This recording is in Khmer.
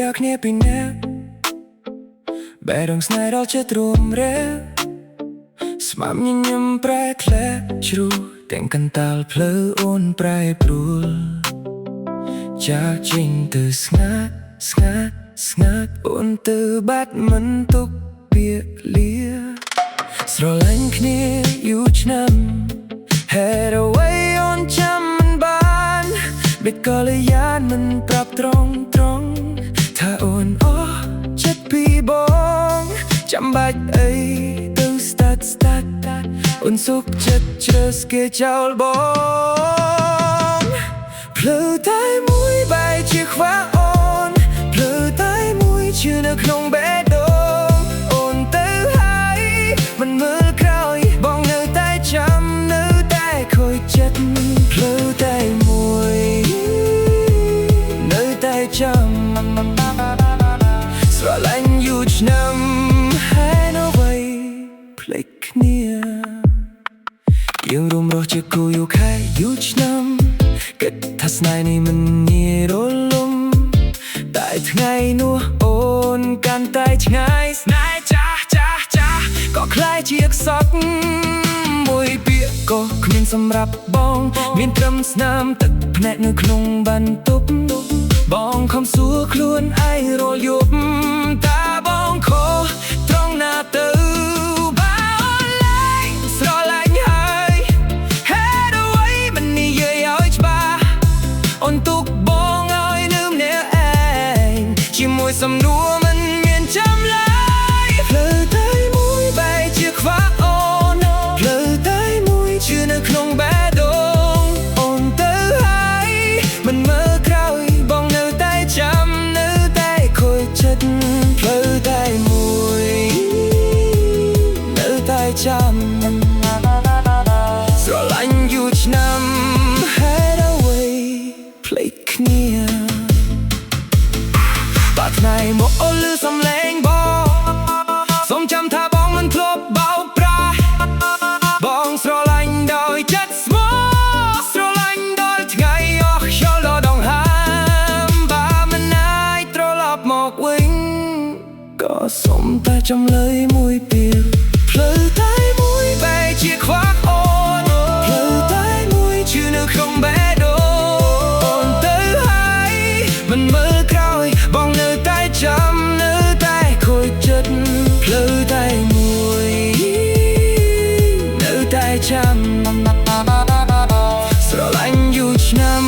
ដល់គ្នាពីអ្នកបែររងស្នេហ៍ដល់ចិត្តរួមរេស្មាំញញឹមប្រែក្លែជ្រូទាំងកន្តាលភ្លឺអូនប្រែព្រួលចាចេញទៅស្ងាត់ស្ងាត់ស្ងាត់អូនទៅបាត់មិនទុកពាក្យលាស្រឡាញ់គ្នាយូរឆ្នាំហេតុអ្វីអូនចាំមិនបានបិទកលយានមិនប្រាប់ត្រង់ថាអូនអស់ចិត្តពីបងចាំបាច់អីទៅស្តាត់អូនសុខចិត្តជ្រើសគេចោលបងភ្លឺតែមួយបែរជាខ្វះអូនភ្លឺតែមួយជឿនៅក្នុងបេះដូងអូនទៅហើយមិនមើលក្រោយបងនៅតែចាំនៅតែខូចចិត្តភ្លឺតែមួយនៅតែចាំស្រឡាញ់យូរឆ្នាំហើយនៅអ្វីភ្លេចគ្នាយើងរួមរស់ជាគូយូរខែយូរឆ្នាំគិតថាស្នេហ៍នេះមិនងាយរលំតែថ្ងៃនោះអូនកាន់តែឆ្ងាយស្នេហ៍ចាស់ក៏คล้ายជាខ្សត់មួយពាក្យក៏គ្មានសម្រាប់បងមានត្រឹមស្នាមទឹកភ្នែកនៅក្នុងបន្ទប់បងខំសួរខ្លួនឯងរាល់យប់តើបងខុសត្រង់ណាទៅបើអូនលែងស្រឡាញ់ហើយហេតុអ្វីមិននិយាយឲ្យច្បាស់អូនទុកបងឲ្យនៅម្នាក់ឯងជាមួយសំណួរមិនមានចាំឡើយភ្លឺតែមួយបែរជាខ្វះអូនភ្លឺតែមួយជឿនៅក្នុងបេះដូងអូនទៅហើយមិនមើលក្រោយបងនៅតែចាំនៅតែខូចចិត្តភ្លឺតែមួយនៅតែចាំស្រឡាញ់យូរឆ្នាំហេតុអ្វីភ្លេចគ្នាបាត់ថ្ងៃមកអូនឮសំឡេងបងសូមចាំថាបងមិនធ្លាប់បោកប្រាស់បងស្រឡាញ់ដោយចិត្តស្មោះស្រឡាញ់ដល់ថ្ងៃអស់ខ្យល់ដល់ដងហើមបើមិនអាចត្រឡប់មកវិញក៏សូមតែចំលើយមួយពាក្យភ្លឺតែមួយបែរជាខ្វះអូនភ្លឺតែមួយជឿនៅក្នុងបេះដូងអូនទៅហើយមិនមើលក្រោយបងនៅតែចាំនៅតែខូចចិត្តភ្លឺតែមួយនៅតែចាំស្រឡាញ់យូរឆ្នាំ